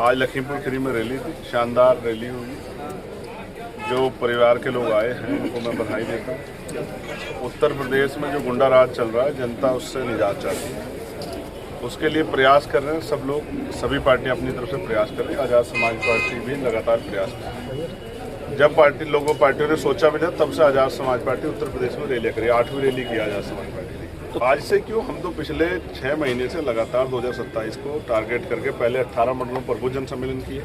आज लखीमपुर खीरी में रैली थी, शानदार रैली होगी। जो परिवार के लोग आए हैं उनको मैं बधाई देता हूँ। उत्तर प्रदेश में जो गुंडा राज चल रहा है, जनता उससे निजात चाहती है, उसके लिए प्रयास कर रहे हैं सब लोग। सभी पार्टियां अपनी तरफ से प्रयास कर रही है। आज़ाद समाज पार्टी भी लगातार प्रयास कर रही है। जब पार्टियों ने सोचा भी था, तब से आज़ाद समाज पार्टी उत्तर प्रदेश में रैली करी। 8वीं रैली की आज़ाद समाज पार्टी ने। तो आज से क्यों, हम तो पिछले 6 महीने से लगातार 2027 को टारगेट करके पहले 18 मंडलों पर बहुजन सम्मेलन किए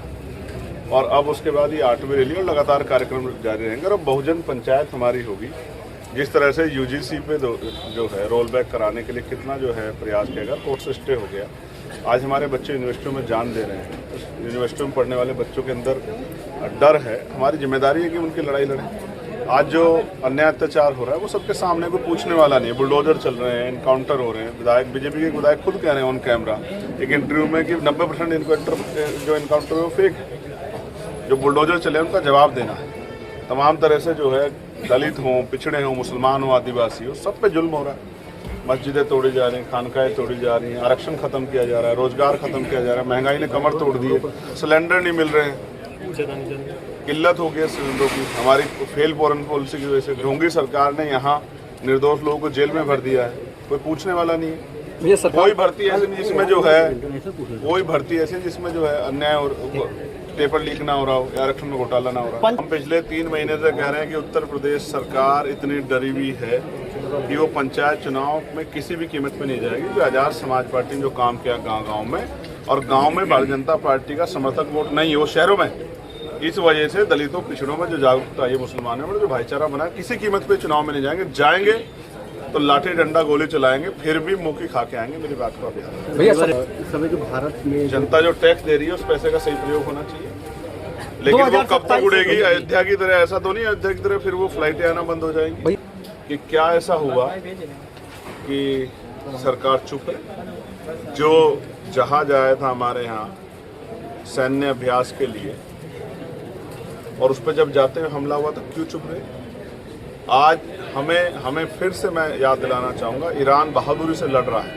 और अब उसके बाद ये 8वीं रैली और लगातार कार्यक्रम जारी रहेंगे। और अब बहुजन पंचायत हमारी होगी। जिस तरह से यूजीसी पे जो है रोल बैक कराने के लिए कितना जो है प्रयास किया गया, कोर्ट से स्टे हो गया। आज हमारे बच्चे यूनिवर्सिटियों में जान दे रहे हैं। यूनिवर्सिटियों में पढ़ने वाले बच्चों के अंदर डर है। हमारी जिम्मेदारी है कि उनकी लड़ाई लड़ें। आज जो अन्याय अत्याचार हो रहा है वो सबके सामने, कोई पूछने वाला नहीं है। बुलडोजर चल रहे हैं, इनकाउंटर हो रहे हैं। विधायक, बीजेपी के विधायक खुद कह रहे हैं ऑन कैमरा एक इंटरव्यू में कि 90% इनकाउंटर वो फेक है। जो बुलडोजर चले उनका जवाब देना है। तमाम तरह से जो है दलित हों, पिछड़े हों, मुसलमान हों, आदिवासी हो, सब पे जुल्म हो रहा है। मस्जिदें तोड़ी जा रही हैं, खानकाएँ तोड़ी जा रही हैं, आरक्षण खत्म किया जा रहा है, रोजगार खत्म किया जा रहा है, महंगाई ने कमर तोड़ दी है, सिलेंडर नहीं मिल रहे हैं, किल्लत हो गई सिलेंडरों की। हमारी फेल फॉरेन पॉलिसी की वजह से ढोंगी सरकार ने यहाँ निर्दोष लोगों को जेल में भर दिया है। कोई पूछने वाला नहीं है। कोई भर्ती ऐसी जिसमें जो है अन्याय और पेपर लीक ना हो रहा हो या आरक्षण में घोटाला ना हो रहा हो। हम पिछले 3 महीने से कह रहे हैं कि उत्तर प्रदेश सरकार इतनी डरी हुई है कि वो पंचायत चुनाव में किसी भी कीमत पे नहीं जाएगी। तो आज़ाद समाज पार्टी ने जो काम किया गांव में, और गांव में भारतीय जनता पार्टी का समर्थक वोट नहीं है, वो शहरों में। इस वजह से दलितों, पिछड़ों में जो जागरूकता आई है, मुसलमानों में जो भाईचारा बना, किसी कीमत पे चुनाव में नहीं जाएंगे तो लाठी डंडा गोली चलाएंगे, फिर भी मुँह की खा के आएंगे। मेरी बात को भैया, इस समय जो भारत में जनता जो टैक्स दे रही है उस पैसे का सही प्रयोग होना चाहिए। लेकिन वो कब तक उड़ेगी? अयोध्या की तरह ऐसा तो नहीं, अयोध्या की तरह फिर वो फ्लाइटें आना बंद हो जाएंगी। कि क्या ऐसा हुआ कि सरकार चुप है? जो जहाज आया था हमारे यहाँ सैन्य अभ्यास के लिए और उस पर जब जाते हुए हमला हुआ तो क्यों चुप रहे? आज हमें फिर से मैं याद दिलाना चाहूँगा, ईरान बहादुरी से लड़ रहा है,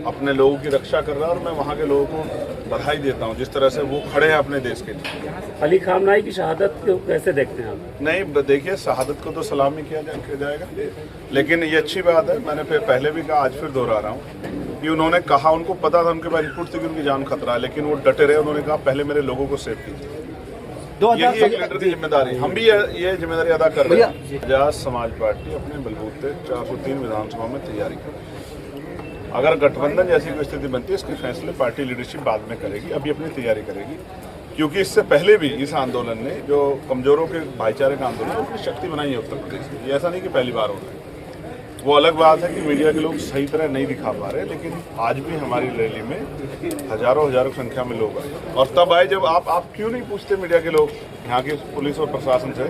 अपने लोगों की रक्षा कर रहा है। और मैं वहाँ के लोगों को बधाई देता हूँ जिस तरह से वो खड़े हैं अपने देश के लिए। अली खामनाई की शहादत को कैसे देखते हैं आप? नहीं, देखिए, शहादत को तो सलामी किया जाएगा, लेकिन ये अच्छी बात है। मैंने पहले भी कहा, आज फिर दोहरा रहा हूँ कि उन्होंने कहा, उनको पता था, उनके पास इनपुट थी कि उनकी जान खतरा है, लेकिन वो डटे रहे। उन्होंने कहा पहले मेरे लोगों को सेव कीजिए। यही एक लीडर की जिम्मेदारी। हम भी ये जिम्मेदारी अदा कर रहे हैं। आज़ाद समाज पार्टी अपने बलबूते 403 विधानसभा में तैयारी कर रही है। अगर गठबंधन जैसी कोई स्थिति बनती है, इसके फैसले पार्टी लीडरशिप बाद में करेगी। अभी अपनी तैयारी करेगी, क्योंकि इससे पहले भी इस आंदोलन ने, जो कमजोरों के भाईचारे का आंदोलन, उसकी शक्ति बनाई है उत्तर प्रदेश में। ऐसा नहीं कि पहली बार हो रहा है। वो अलग बात है कि मीडिया के लोग सही तरह नहीं दिखा पा रहे, लेकिन आज भी हमारी रैली में हजारों की संख्या में लोग आए। और तब आए जब आप क्यों नहीं पूछते मीडिया के लोग, यहाँ की पुलिस और प्रशासन से,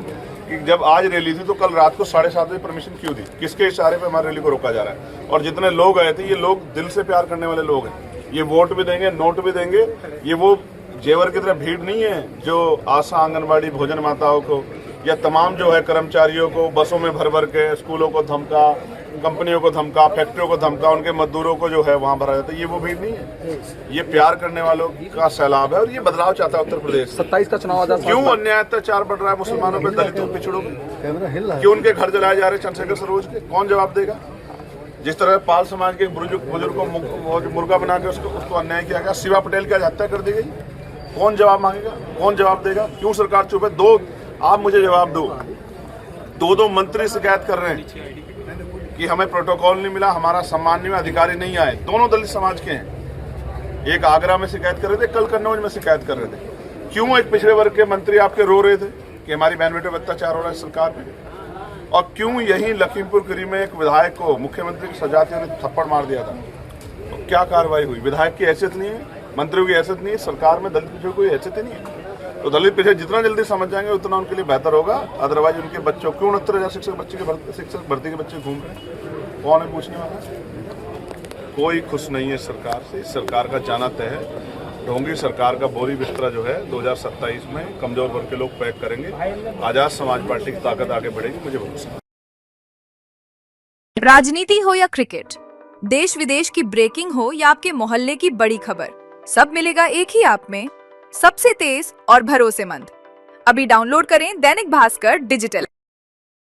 कि जब आज रैली थी तो कल रात को 7:30 बजे परमिशन क्यों दी? किसके इशारे पे हमारी रैली को रोका जा रहा है? और जितने लोग आए थे, ये लोग दिल से प्यार करने वाले लोग हैं। ये वोट भी देंगे, नोट भी देंगे। ये वो जेवर की तरह भीड़ नहीं है जो आशा, आंगनबाड़ी, भोजन माताओं को या तमाम जो है कर्मचारियों को बसों में भर के, स्कूलों को धमका, कंपनियों को धमका, फैक्ट्रियों को धमका, उनके मजदूरों को जो है वहाँ भरा जाता है। ये वो भीड़ नहीं है। ये प्यार करने वालों का सैलाब है और ये बदलाव चाहता है उत्तर प्रदेश। 27 का चुनाव आजाद। क्यों अन्याय अत्याचार बढ़ रहा है मुसलमानों पे, दलितों, पिछड़ों पे? क्यों उनके घर जलाए जा रहे चंद्रशेखर सरोज के? कौन जवाब देगा? जिस तरह पाल समाज के बुजुर्ग को मुर्गा बना के उसको अन्याय किया गया, शिवा पटेल की आज हत्या कर दी गई, कौन जवाब मांगेगा? कौन जवाब देगा? क्यों सरकार चुप है? आप मुझे जवाब दो। दो मंत्री शिकायत कर रहे हैं कि हमें प्रोटोकॉल नहीं मिला, हमारा सम्मान नहीं मिला, अधिकारी नहीं आए। दोनों दलित समाज के हैं। एक आगरा में शिकायत कर रहे थे, कल कन्नौज में शिकायत कर रहे थे। क्यों एक पिछड़े वर्ग के मंत्री आपके रो रहे थे कि हमारी बहन बेटे पर अत्याचार हो रहा है सरकार में? और क्यों यही लखीमपुर खीरी में एक विधायक को मुख्यमंत्री की सजाती ने थप्पड़ मार दिया था? तो क्या कार्रवाई हुई? विधायक की हैसियत नहीं है, मंत्रियों की हैसियत नहीं है, सरकार में दलित पिछड़े कोई हैसियत ही नहीं है। तो दलित पिछड़े जितना जल्दी समझ जाएंगे उतना उनके लिए बेहतर होगा। अदरवाइज उनके बच्चों, क्यों 69,000 शिक्षक भर्ती के बच्चे घूम रहे हैं? कौन है पूछने वाला? कोई खुश नहीं है सरकार से। सरकार का जाना तय है। ढोंगी सरकार का बोरी बिस्तरा जो है 2027 में कमजोर वर्ग के लोग पैक करेंगे। आजाद समाज पार्टी की ताकत आगे बढ़ेगी, मुझे भरोसा है। राजनीति हो या क्रिकेट, देश विदेश की ब्रेकिंग हो या आपके मोहल्ले की बड़ी खबर, सब मिलेगा एक ही ऐप में, सबसे तेज और भरोसेमंद। अभी डाउनलोड करें दैनिक भास्कर डिजिटल